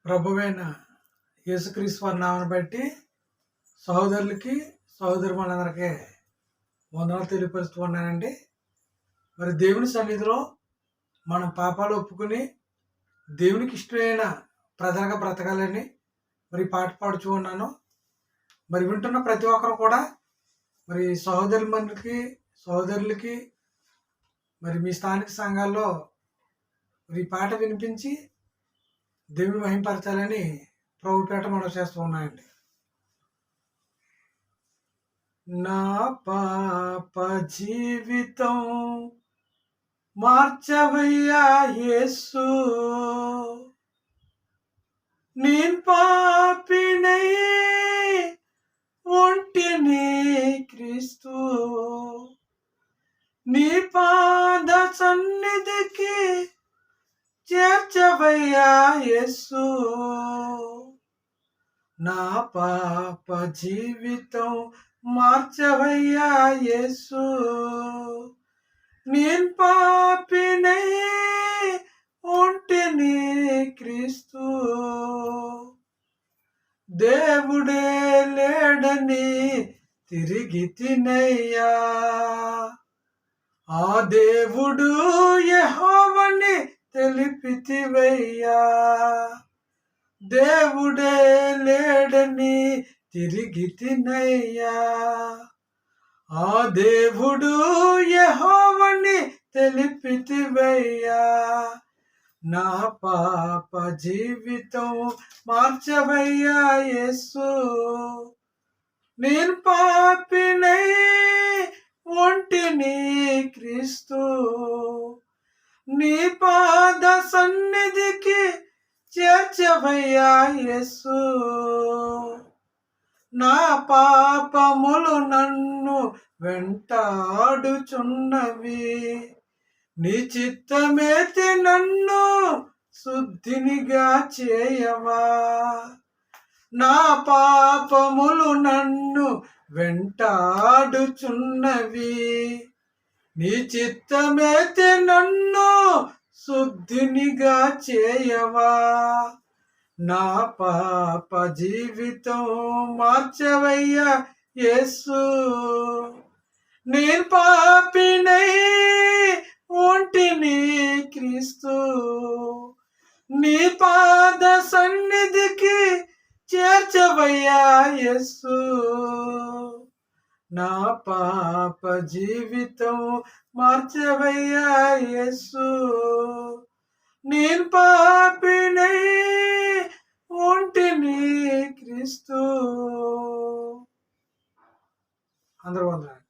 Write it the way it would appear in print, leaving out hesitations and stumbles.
ప్రభువైన యేసుక్రీస్తు వారి నామమును బట్టి సహోదరులకి సహోదరులందరికీ వందనాలు తెలియపరుస్తూ ఉన్నానండి. మరి దేవుని సన్నిధిలో మనం పాపాలు ఒప్పుకుని దేవునికి ఇష్టమైన ప్రజలుగా బ్రతకాలని మరి పాట పాడుచూ ఉన్నాను. మరి వింటున్న ప్రతి ఒక్కరు కూడా మరి సహోదరులకి మరి మీ స్థానిక సంఘాల్లో మరి ఈ పాట వినిపించి దేవుని మహింపరచాలని ప్రభుపేట మనం చేస్తూ ఉన్నాయండి. నా పాప జీవితం మార్చవయ్యా యేసు, నేను పాపినై ఒంటిని క్రీస్తు, నీ పాద సన్నిధికి చేర్చవయ్యా యేసు, నా పాప జీవితం మార్చవయ్యా యేసు, నేను పాపినై ఒంటిని క్రీస్తు, దేవుడే లేడని తిరిగి తినయ్యా, ఆ దేవుడు యెహోవాని తెలిపితివయ్యా, దేవుడే లేడని తిరిగి తినయ్యా, ఆ దేవుడు యెహోవాని తెలిపితివయ్యా, నా పాప జీవితం మార్చవయ్యా యేసు, నేను పాపినై ఒంటిని క్రీస్తు, నీ పాద సన్నిధికి చేర్చవయ్యా యేసు, నా పాపములు నన్ను వెంటాడుచున్నవి, నీ చిత్తమేతి నన్ను శుద్ధినిగా చేయవా, నా పాపములు నన్ను వెంటాడుచున్నవి, నీ చిత్తమేతి నన్ను శుద్ధినిగా చేయవా, నా పాప జీవితం మార్చవయ్యా యేసు, నేను పాపినై ఒంటిని క్రీస్తు, నీ పాద సన్నిధికి చేర్చవయ్యా యేసు, నా పాప జీవితం మార్చవయ్యా యేసు, నేను పాపినై ఒంటిని క్రీస్తు. అందరూ వందనాలు.